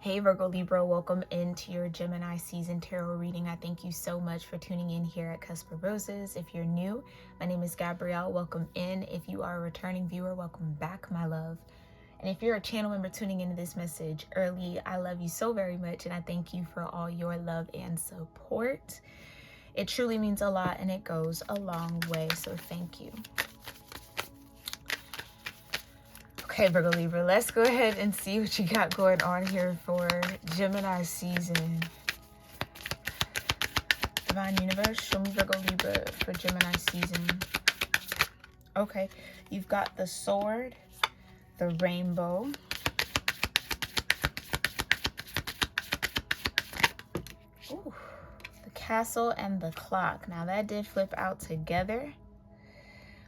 Hey Virgo Libra, welcome into your Gemini season tarot reading. I thank you so much for tuning in here at Cusp of Roses. If you're new, my name is Gabrielle. Welcome in. If you are a returning viewer, welcome back, my love. And if you're a channel member tuning into this message early, I love you so very much, and I thank you for all your love and support. It truly means a lot, and it goes a long way, so thank you. Okay, Virgo Libra, let's go ahead and see what you got going on here for Gemini season. Divine Universe, show me Virgo Libra for Gemini season. Okay, you've got the Sword, the Rainbow, ooh, the Castle, and the Clock. Now that did flip out together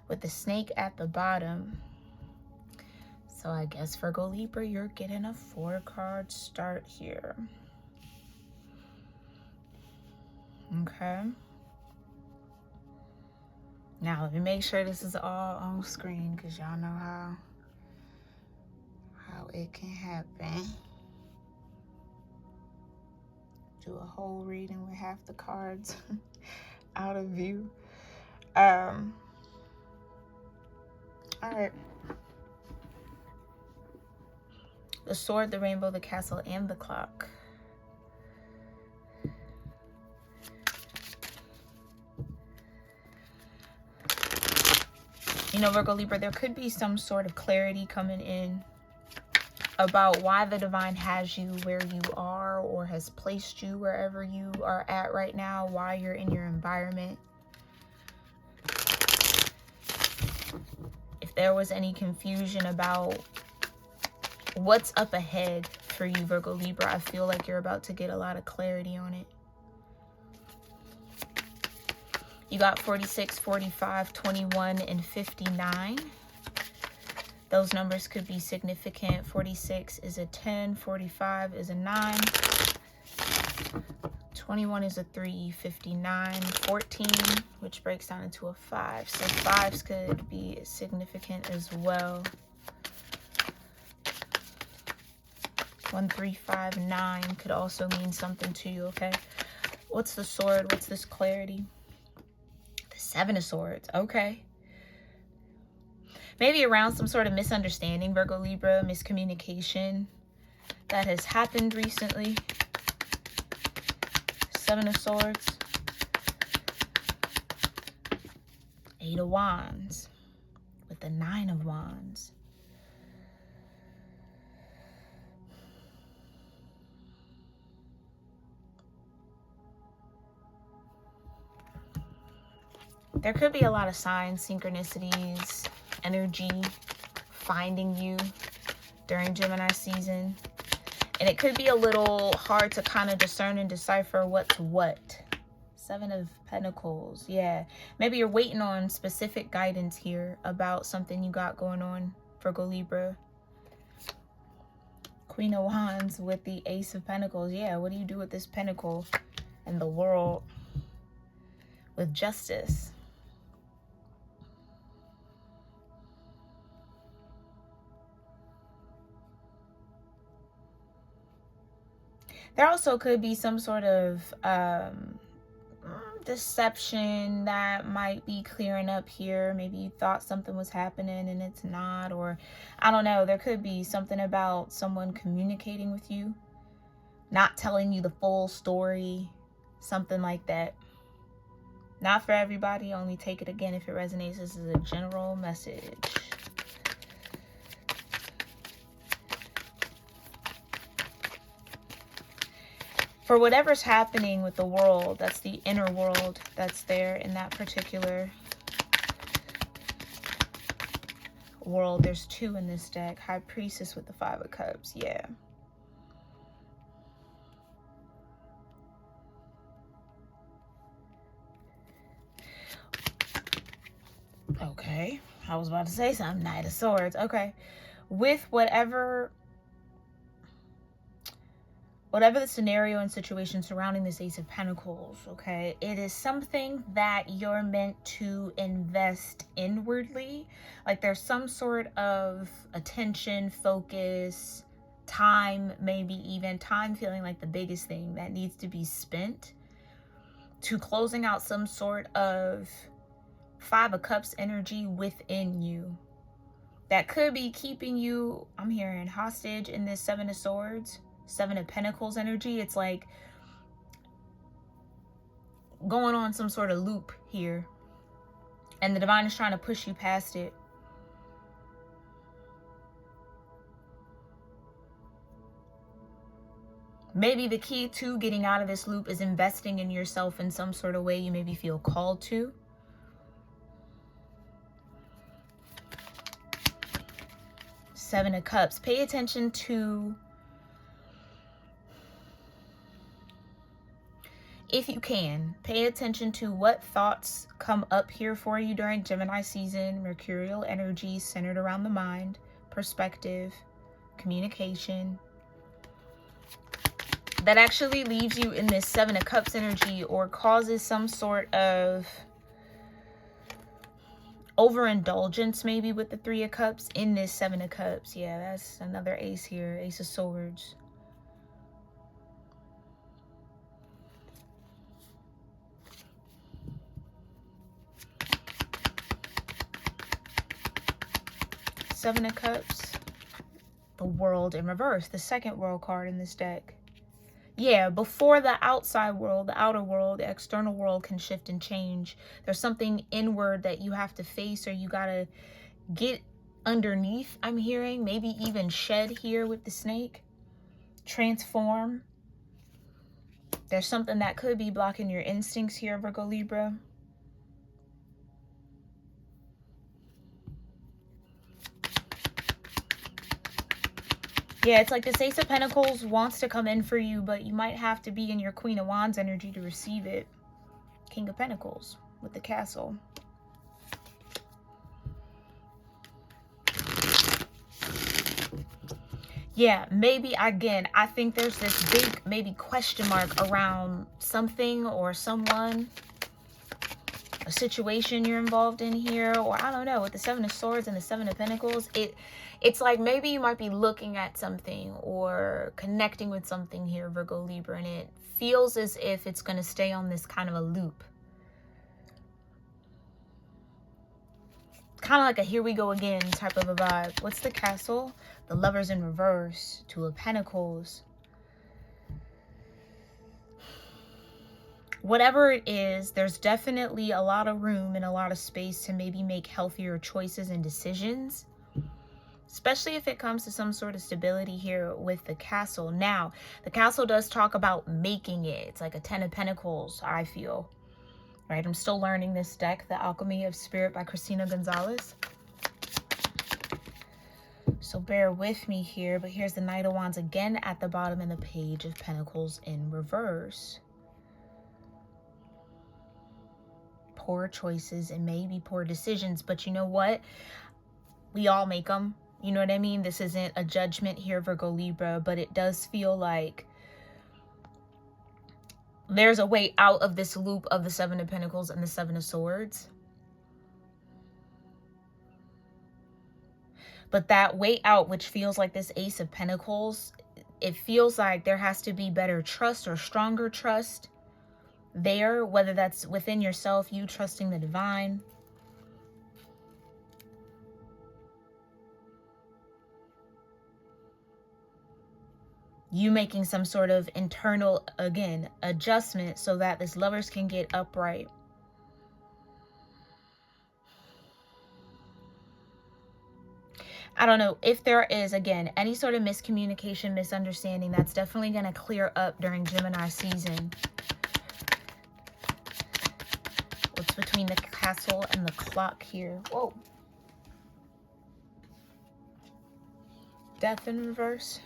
with the Snake at the bottom. So I guess Virgo Libra, you're getting a 4-card start here. Okay. Now let me make sure this is all on screen, because y'all know how it can happen. Do a whole reading with half the cards out of view. All right. The Sword, the Rainbow, the Castle, and the Clock. You know, Virgo Libra, there could be some sort of clarity coming in about why the divine has you where you are, or has placed you wherever you are at right now, why you're in your environment. If there was any confusion about what's up ahead for you, Virgo Libra, I feel like you're about to get a lot of clarity on it. You got 46, 45, 21, and 59. Those numbers could be significant. 46 is a 10, 45 is a 9, 21 is a 3, 59, 14, which breaks down into a 5. So 5s could be significant as well. 1, 3, 5, 9 could also mean something to you, okay? What's the Sword? What's this clarity? The 7 of Swords, okay. Maybe around some sort of misunderstanding, Virgo Libra, miscommunication that has happened recently. 7 of Swords. 8 of Wands with the 9 of Wands. There could be a lot of signs, synchronicities, energy finding you during Gemini season. And it could be a little hard to kind of discern and decipher what's what. 7 of Pentacles, yeah. Maybe you're waiting on specific guidance here about something you got going on, Virgo Libra. Queen of Wands with the Ace of Pentacles. Yeah, what do you do with this pentacle and the world with justice? There also could be some sort of deception that might be clearing up here. Maybe you thought something was happening and it's not, or I don't know. There could be something about someone communicating with you, not telling you the full story, something like that. Not for everybody. Only take it again if it resonates. This is a general message. For whatever's happening with the world, that's the inner world that's there in that particular world. There's 2 in this deck. High Priestess with the 5 of Cups. Yeah. Okay. I was about to say something. Knight of Swords. Okay. With whatever the scenario and situation surrounding this Ace of Pentacles, okay, it is something that you're meant to invest inwardly. Like there's some sort of attention, focus, time, maybe even time feeling like the biggest thing that needs to be spent, to closing out some sort of Five of Cups energy within you that could be keeping you, I'm hearing, hostage in this Seven of Swords, Seven of Pentacles energy. It's like going on some sort of loop here, and the divine is trying to push you past it. Maybe the key to getting out of this loop is investing in yourself in some sort of way you maybe feel called to. Seven of Cups. Pay attention to, if you can, pay attention to what thoughts come up here for you during Gemini season. Mercurial energy centered around the mind, perspective, communication, that actually leaves you in this Seven of Cups energy, or causes some sort of overindulgence maybe with the Three of Cups in this Seven of Cups. Yeah, that's another ace here, Ace of Swords. Seven of Cups, the World in reverse, the second World card in this deck. Yeah, before the outside world, the outer world, the external world can shift and change, there's something inward that you have to face, or you gotta get underneath, I'm hearing. Maybe even shed here with the snake. Transform. There's something that could be blocking your instincts here, Virgo Libra. Yeah, it's like this Ace of Pentacles wants to come in for you, but you might have to be in your Queen of Wands energy to receive it. King of Pentacles with the Castle. Yeah, maybe, again, I think there's this big maybe question mark around something or someone, a situation you're involved in here, or I don't know, with the Seven of Swords and the Seven of Pentacles, it's like maybe you might be looking at something or connecting with something here, Virgo Libra, and it feels as if it's going to stay on this kind of a loop. Kind of like a here we go again type of a vibe. What's the Castle? The Lovers in reverse. Two of Pentacles. Whatever it is, there's definitely a lot of room and a lot of space to maybe make healthier choices and decisions, especially if it comes to some sort of stability here with the Castle. Now, the Castle does talk about making it. It's like a Ten of Pentacles, I feel. Right? I'm still learning this deck, The Alchemy of Spirit by Christina Gonzalez. So bear with me here, but here's the Knight of Wands again at the bottom, and the Page of Pentacles in reverse. Poor choices and maybe poor decisions, but you know what? We all make them. You know what I mean? This isn't a judgment here, Virgo Libra, but it does feel like there's a way out of this loop of the Seven of Pentacles and the Seven of Swords. But that way out, which feels like this Ace of Pentacles, it feels like there has to be better trust or stronger trust there, whether that's within yourself, you trusting the divine. You making some sort of internal, again, adjustment so that this Lovers can get upright. I don't know if there is, again, any sort of miscommunication, misunderstanding, that's definitely going to clear up during Gemini season. What's between the Castle and the Clock here? Whoa. Death in reverse.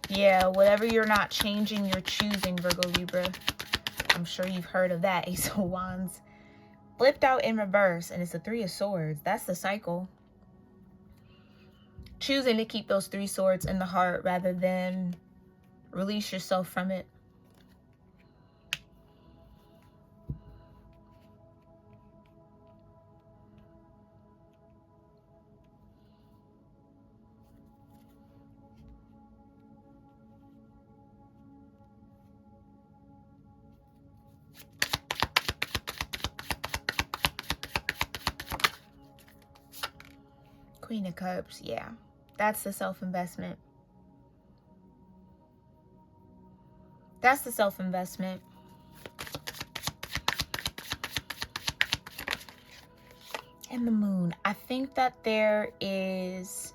Yeah, whatever you're not changing, you're choosing, Virgo Libra. I'm sure you've heard of that. Ace of Wands. Flipped out in reverse, and it's the Three of Swords. That's the cycle. Choosing to keep those three swords in the heart rather than release yourself from it. Queen of Cups. Yeah, that's the self-investment. That's the self-investment. And the Moon. I think that there is,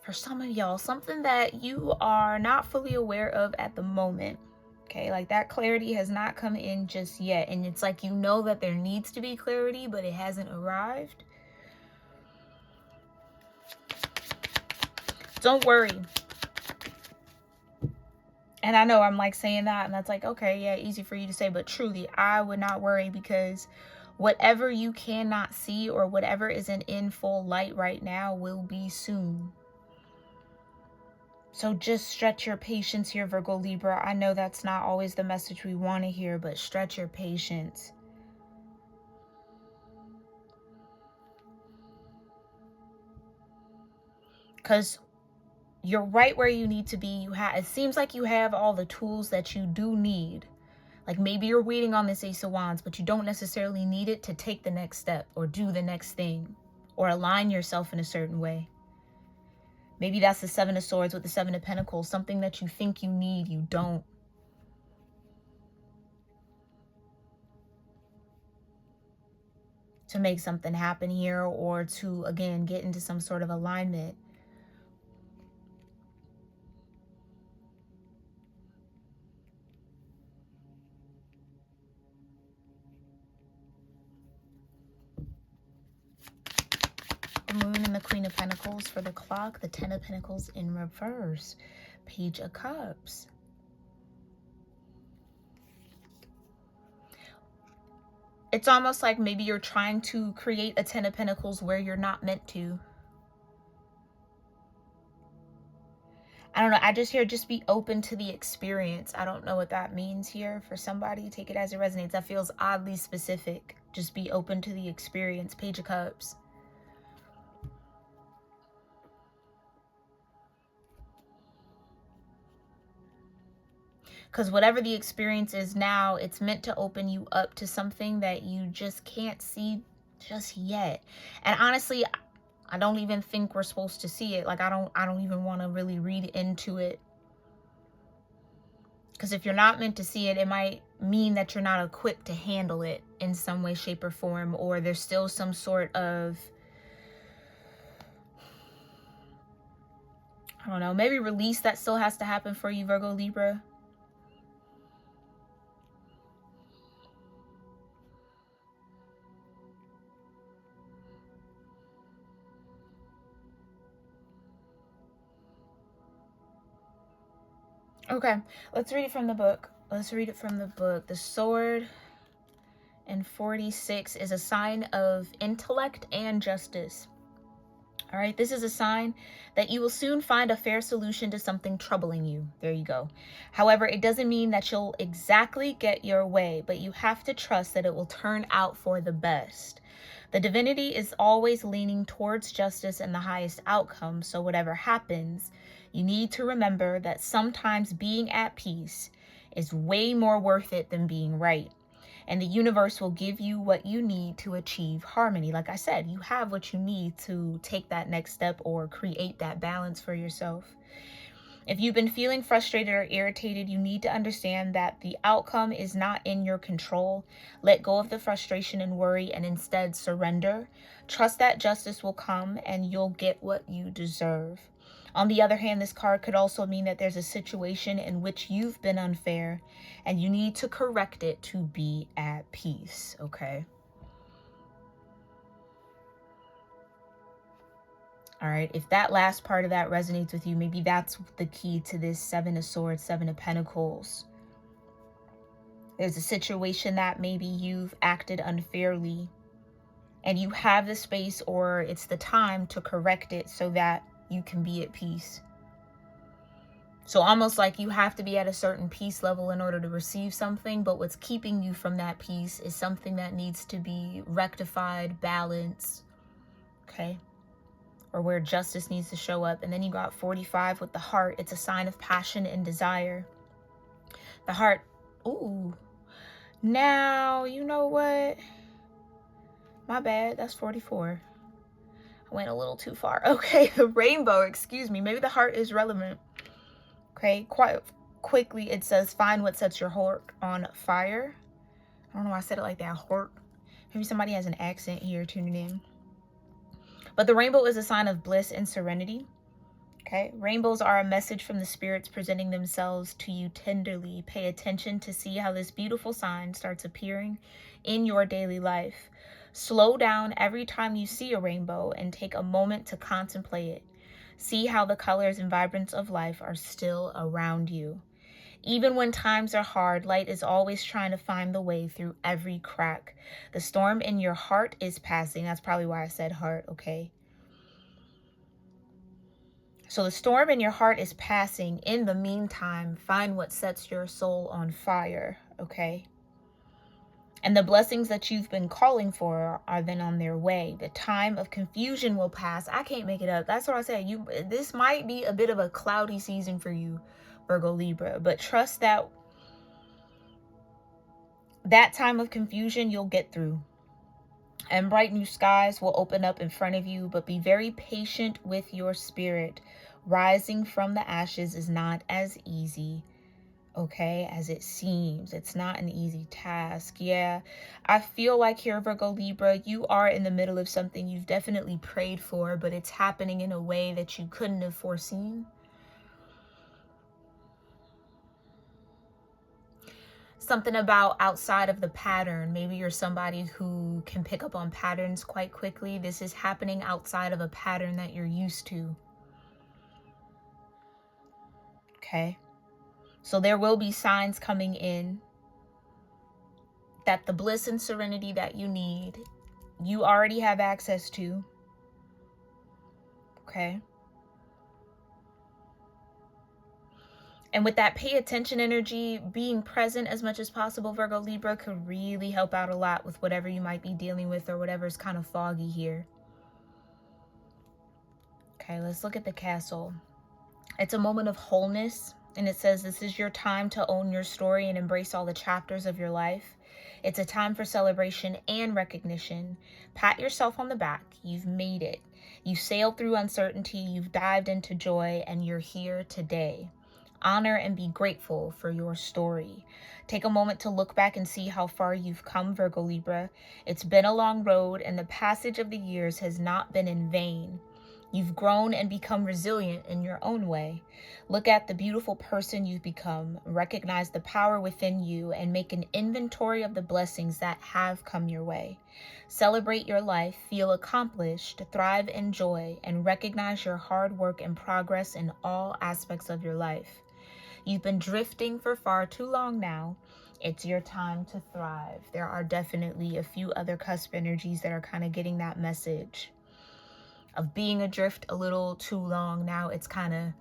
for some of y'all, something that you are not fully aware of at the moment. Okay, like that clarity has not come in just yet. And it's like, you know that there needs to be clarity, but it hasn't arrived. Don't worry. And I know I'm like saying that, and that's like, okay, yeah, easy for you to say, but truly, I would not worry, because whatever you cannot see or whatever isn't in full light right now will be soon. So just stretch your patience here, Virgo Libra. I know that's not always the message we want to hear, but stretch your patience. Because you're right where you need to be. It seems like you have all the tools that you do need. Like maybe you're waiting on this Ace of Wands, but you don't necessarily need it to take the next step or do the next thing or align yourself in a certain way. Maybe that's the Seven of Swords with the Seven of Pentacles. Something that you think you need, you don't. To make something happen here, or to, again, get into some sort of alignment. The Moon and the Queen of Pentacles for the clock. The Ten of Pentacles in reverse. Page of Cups. It's almost like maybe you're trying to create a Ten of Pentacles where you're not meant to. I don't know. I just hear just be open to the experience. I don't know what that means here for somebody. Take it as it resonates. That feels oddly specific. Just be open to the experience. Page of Cups. Because whatever the experience is now, it's meant to open you up to something that you just can't see just yet. And honestly, I don't even think we're supposed to see it. Like, I don't even want to really read into it. Because if you're not meant to see it, it might mean that you're not equipped to handle it in some way, shape, or form. Or there's still some sort of, I don't know, maybe release that still has to happen for you, Virgo Libra. Okay, let's read it from the book. Let's read it from the book. The Sword and 46 is a sign of intellect and justice. All right, this is a sign that you will soon find a fair solution to something troubling you. There you go. However, it doesn't mean that you'll exactly get your way, but you have to trust that it will turn out for the best. The divinity is always leaning towards justice and the highest outcome, so whatever happens, you need to remember that sometimes being at peace is way more worth it than being right. And the universe will give you what you need to achieve harmony. Like I said, you have what you need to take that next step or create that balance for yourself. If you've been feeling frustrated or irritated, you need to understand that the outcome is not in your control. Let go of the frustration and worry and instead surrender. Trust that justice will come and you'll get what you deserve. On the other hand, this card could also mean that there's a situation in which you've been unfair and you need to correct it to be at peace, okay? All right, if that last part of that resonates with you, maybe that's the key to this Seven of Swords, Seven of Pentacles. There's a situation that maybe you've acted unfairly and you have the space or it's the time to correct it so that you can be at peace. So almost like you have to be at a certain peace level in order to receive something, but what's keeping you from that peace is something that needs to be rectified, balanced, okay? Or where justice needs to show up. And then you got 45 with the heart. It's a sign of passion and desire. The heart, ooh. Now, you know what? My bad, that's 44. I went a little too far. Okay, the rainbow, excuse me. Maybe the heart is relevant. Okay, quite quickly it says, find what sets your heart on fire. I don't know why I said it like that, heart. Maybe somebody has an accent here tuning in. But the rainbow is a sign of bliss and serenity. Okay, rainbows are a message from the spirits presenting themselves to you tenderly. Pay attention to see how this beautiful sign starts appearing in your daily life. Slow down every time you see a rainbow and take a moment to contemplate it. See how the colors and vibrance of life are still around you. Even when times are hard, light is always trying to find the way through every crack. The storm in your heart is passing. That's probably why I said heart, okay? So the storm in your heart is passing. In the meantime, find what sets your soul on fire, okay? And the blessings that you've been calling for are then on their way. The time of confusion will pass. I can't make it up. That's what I said. This might be a bit of a cloudy season for you, Virgo Libra, but trust that time of confusion you'll get through. And bright new skies will open up in front of you, but be very patient with your spirit. Rising from the ashes is not as easy, okay, as it seems. It's not an easy task. Yeah, I feel like here, Virgo Libra, you are in the middle of something you've definitely prayed for, but it's happening in a way that you couldn't have foreseen. Something about outside of the pattern. Maybe you're somebody who can pick up on patterns quite quickly. This is happening outside of a pattern that you're used to. Okay. So there will be signs coming in that the bliss and serenity that you need, you already have access to. Okay. And with that pay attention energy, being present as much as possible, Virgo Libra, could really help out a lot with whatever you might be dealing with or whatever's kind of foggy here. Okay, let's look at the castle. It's a moment of wholeness, and it says this is your time to own your story and embrace all the chapters of your life. It's a time for celebration and recognition. Pat yourself on the back. You've made it. You sailed through uncertainty, you've dived into joy, and you're here today. Honor and be grateful for your story. Take a moment to look back and see how far you've come, Virgo Libra. It's been a long road, and the passage of the years has not been in vain. You've grown and become resilient in your own way. Look at the beautiful person you've become. Recognize the power within you and make an inventory of the blessings that have come your way. Celebrate your life, feel accomplished, thrive in joy, and recognize your hard work and progress in all aspects of your life. You've been drifting for far too long now. It's your time to thrive. There are definitely a few other cusp energies that are kind of getting that message of being adrift a little too long. Now it's time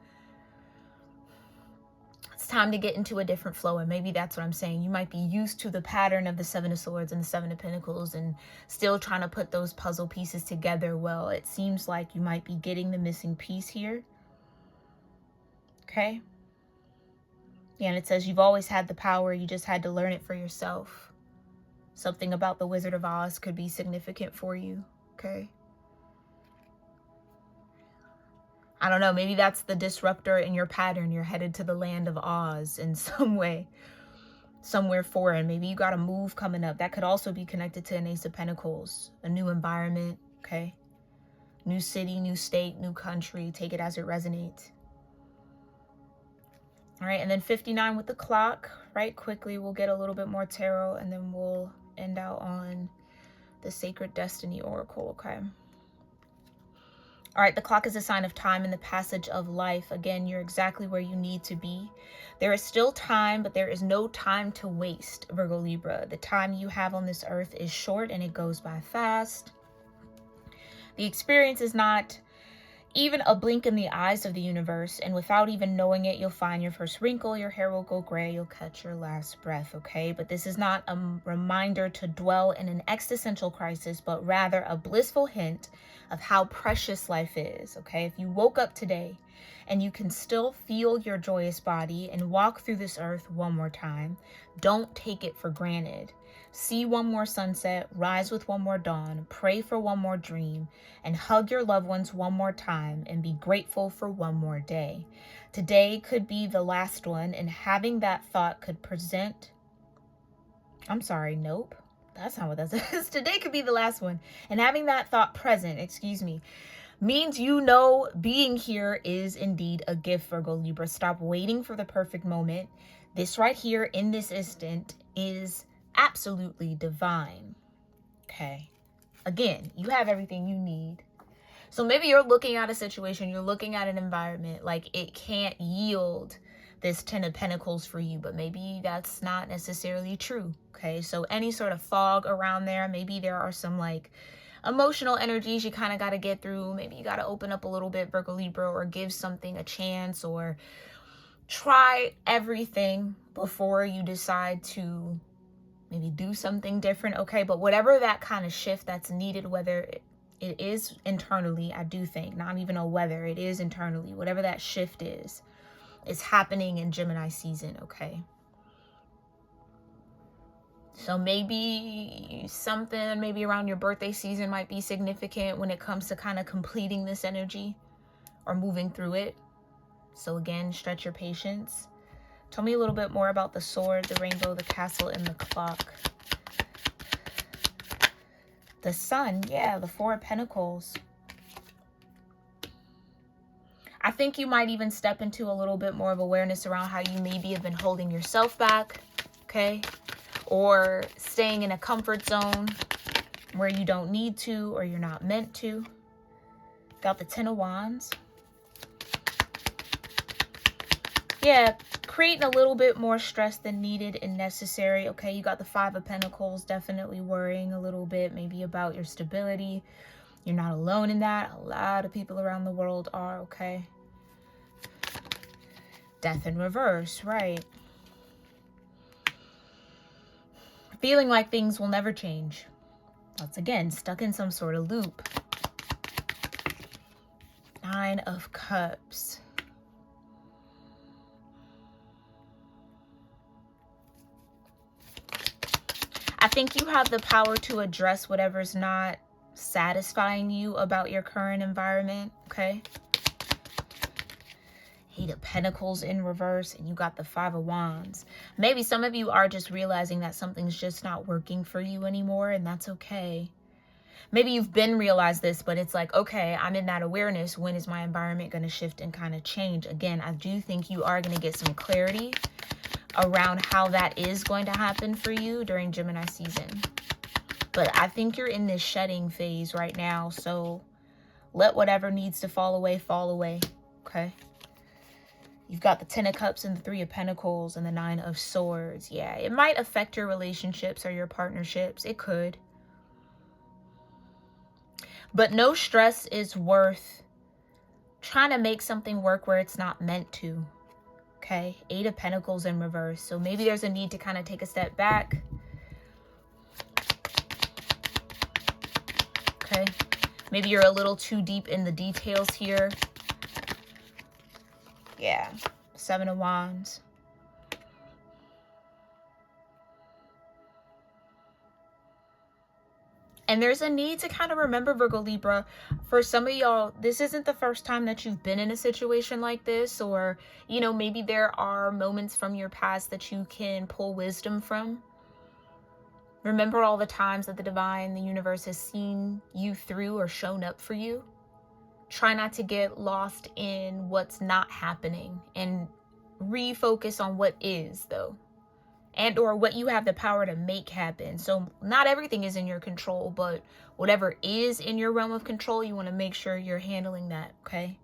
to get into a different flow. And maybe that's what I'm saying. You might be used to the pattern of the Seven of Swords and the Seven of Pentacles and still trying to put those puzzle pieces together. Well, it seems like you might be getting the missing piece here. Okay. Yeah, and it says you've always had the power. You just had to learn it for yourself. Something about the Wizard of Oz could be significant for you. Okay. I don't know, maybe that's the disruptor in your pattern. You're headed to the land of Oz in some way, somewhere foreign. Maybe you got a move coming up. That could also be connected to an Ace of Pentacles, a new environment, okay? New city, new state, new country. Take it as it resonates. All right, and then 59 with the clock, right? Quickly, we'll get a little bit more tarot, and then we'll end out on the Sacred Destiny Oracle, okay? All right, the clock is a sign of time and the passage of life. Again, you're exactly where you need to be. There is still time, but there is no time to waste, Virgo Libra. The time you have on this earth is short and it goes by fast. The experience is not even a blink in the eyes of the universe, and without even knowing it, you'll find your first wrinkle, your hair will go gray, you'll catch your last breath, okay? But this is not a reminder to dwell in an existential crisis, but rather a blissful hint of how precious life is, okay? If you woke up today and you can still feel your joyous body and walk through this earth one more time, don't take it for granted. See one more sunset, rise with one more dawn, pray for one more dream, and hug your loved ones one more time, and be grateful for one more day. Today could be the last one, and having that thought could present... I'm sorry, nope. That's not what that says. Today could be the last one, and having that thought present, means being here is indeed a gift, Virgo Libra. Stop waiting for the perfect moment. This right here in this instant is absolutely divine. Okay. Again, you have everything you need. So maybe you're looking at a situation, you're looking at an environment like it can't yield this 10 of Pentacles for you, but maybe that's not necessarily true. Okay. So any sort of fog around there, maybe there are some like emotional energies you kind of got to get through. Maybe you got to open up a little bit, Virgo Libra, or give something a chance, or try everything before you decide to maybe do something different. Okay. But whatever that kind of shift that's needed, whether it is internally, I do think, not even a whether, it is internally, whatever that shift is happening in Gemini season. Okay. So maybe something maybe around your birthday season might be significant when it comes to kind of completing this energy or moving through it. So again, stretch your patience. Tell me a little bit more about the sword, the rainbow, the castle, and the clock. The sun, yeah, the Four of Pentacles. I think you might even step into a little bit more of awareness around how you maybe have been holding yourself back, okay? Or staying in a comfort zone where you don't need to or you're not meant to. Got the Ten of Wands. Yeah, creating a little bit more stress than needed and necessary. Okay, you got the Five of Pentacles, definitely worrying a little bit maybe about your stability. You're not alone in that. A lot of people around the world are, okay? Death in reverse, right? Feeling like things will never change. Once again, stuck in some sort of loop. Nine of Cups. I think you have the power to address whatever's not satisfying you about your current environment, okay? Eight of Pentacles in reverse, and you got the Five of Wands. Maybe some of you are just realizing that something's just not working for you anymore, and that's okay. Maybe you've been realized this, but it's like, okay, I'm in that awareness. When is my environment going to shift and kind of change? Again, I do think you are going to get some clarity around how that is going to happen for you during Gemini season. But I think you're in this shedding phase right now, so let whatever needs to fall away, okay? You've got the Ten of Cups and the Three of Pentacles and the Nine of Swords. Yeah, it might affect your relationships or your partnerships. It could. But no stress is worth trying to make something work where it's not meant to. Okay, Eight of Pentacles in reverse. So maybe there's a need to kind of take a step back. Okay, maybe you're a little too deep in the details here. Yeah, Seven of Wands. And there's a need to kind of remember, Virgo Libra, for some of y'all, this isn't the first time that you've been in a situation like this, or, you know, maybe there are moments from your past that you can pull wisdom from. Remember all the times that the divine, the universe has seen you through or shown up for you. Try not to get lost in what's not happening and refocus on what is, though. And or what you have the power to make happen. So not everything is in your control, but whatever is in your realm of control, you want to make sure you're handling that, okay?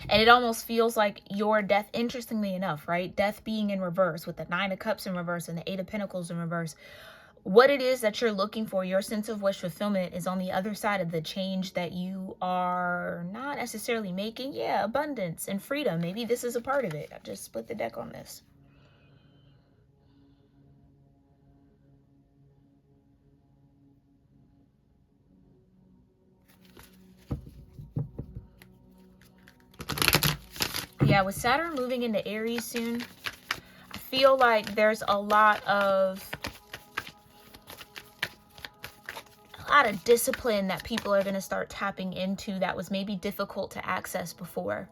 And it almost feels like your death, interestingly enough, right? Death being in reverse with the Nine of Cups in reverse and the Eight of Pentacles in reverse. What it is that you're looking for, your sense of wish fulfillment, is on the other side of the change that you are not necessarily making. Yeah, abundance and freedom. Maybe this is a part of it. I just split the deck on this. Yeah, with Saturn moving into Aries soon, I feel like there's a lot of discipline that people are going to start tapping into that was maybe difficult to access before.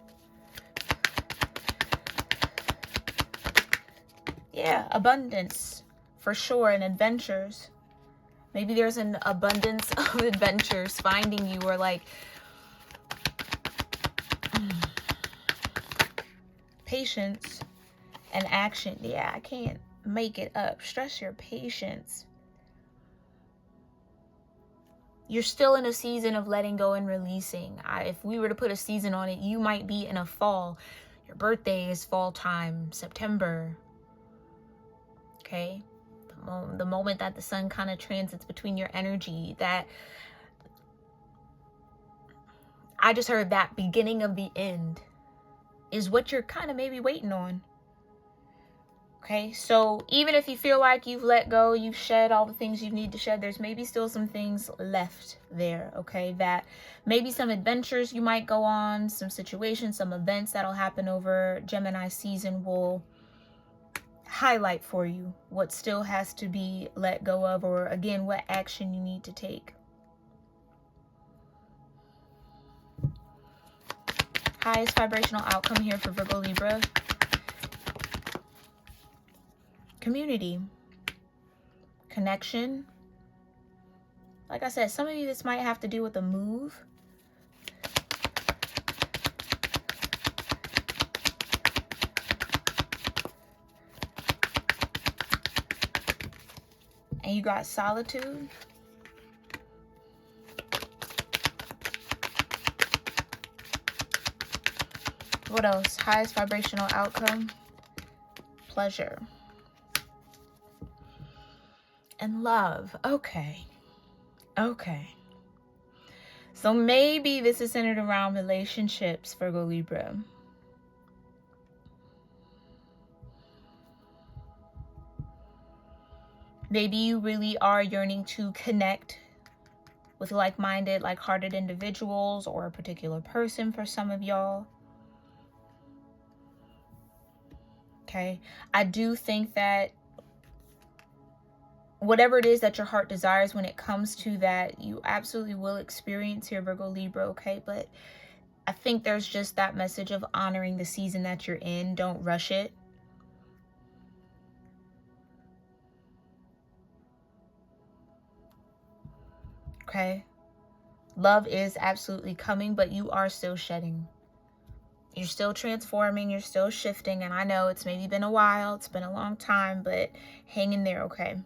Yeah, abundance for sure, and adventures. Maybe there's an abundance of adventures finding you, or like patience and action. Yeah, I can't make it up. Stress your patience. You're still in a season of letting go and releasing. If we were to put a season on it, you might be in a fall. Your birthday is fall time, September. Okay? The moment that the sun kind of transits between your energy, that I just heard that beginning of the end is what you're kind of maybe waiting on. Okay, so even if you feel like you've let go, you've shed all the things you need to shed, there's maybe still some things left there, okay? That maybe some adventures you might go on, some situations, some events that'll happen over Gemini season will highlight for you what still has to be let go of, or again, what action you need to take. Highest vibrational outcome here for Virgo Libra. Community. Connection. Like I said, some of you, this might have to do with a move. And you got solitude. What else? Highest vibrational outcome. Pleasure. And love. Okay. So maybe this is centered around relationships, Virgo Libra. Maybe you really are yearning to connect with like-minded, like-hearted individuals, or a particular person for some of y'all. Okay. I do think that whatever it is that your heart desires, when it comes to that, you absolutely will experience here, Virgo Libra, okay? But I think there's just that message of honoring the season that you're in. Don't rush it. Okay? Love is absolutely coming, but you are still shedding. You're still transforming. You're still shifting. And I know it's maybe been a while. It's been a long time, but hang in there, okay?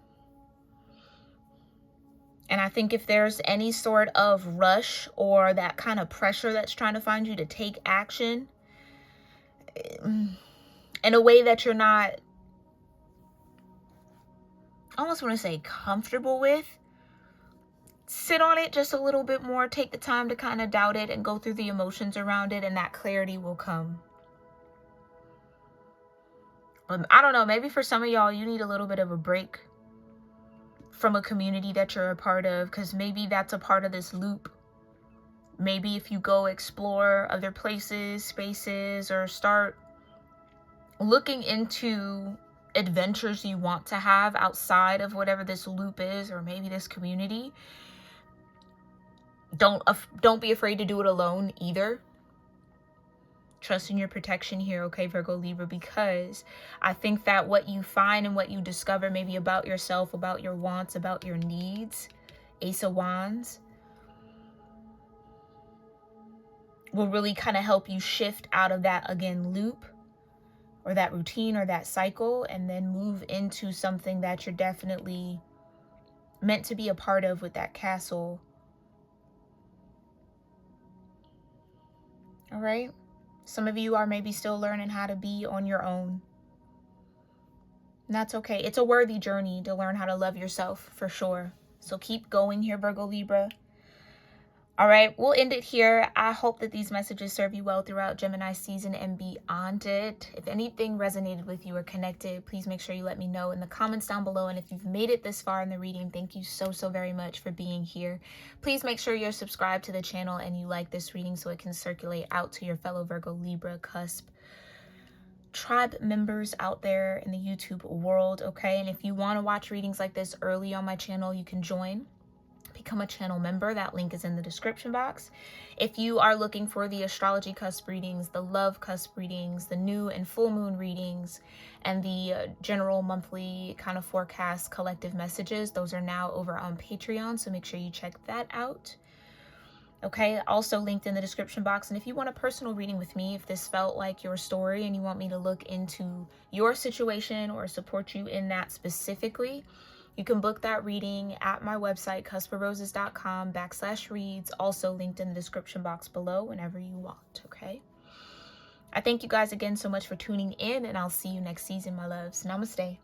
And I think if there's any sort of rush or that kind of pressure that's trying to find you to take action in a way that you're not, I almost want to say comfortable with, sit on it just a little bit more. Take the time to kind of doubt it and go through the emotions around it, and that clarity will come. I don't know, maybe for some of y'all, you need a little bit of a break from a community that you're a part of, because maybe that's a part of this loop. Maybe if you go explore other places, spaces, or start looking into adventures you want to have outside of whatever this loop is, or maybe this community, don't be afraid to do it alone either. Trust in your protection here, okay, Virgo Libra, because I think that what you find and what you discover maybe about yourself, about your wants, about your needs, Ace of Wands, will really kind of help you shift out of that, again, loop or that routine or that cycle, and then move into something that you're definitely meant to be a part of with that castle. All right? Some of you are maybe still learning how to be on your own. And that's okay. It's a worthy journey to learn how to love yourself, for sure. So keep going here, Virgo Libra. All right, we'll end it here. I hope that these messages serve you well throughout Gemini season and beyond it. If anything resonated with you or connected, please make sure you let me know in the comments down below. And if you've made it this far in the reading, thank you so very much for being here. Please make sure you're subscribed to the channel and you like this reading so it can circulate out to your fellow Virgo Libra, Cusp, tribe members out there in the YouTube world, okay? And if you want to watch readings like this early on my channel, you can join. Become a channel member. That link is in the description box. If you are looking for the astrology cusp readings, the love cusp readings, the new and full moon readings, and the general monthly kind of forecast collective messages, those are now over on Patreon, so make sure you check that out. Okay, also linked in the description box. And if you want a personal reading with me, if this felt like your story and you want me to look into your situation or support you in that specifically, you can book that reading at my website, cuspofroses.com/reads, also linked in the description box below whenever you want, okay? I thank you guys again so much for tuning in, and I'll see you next season, my loves. Namaste.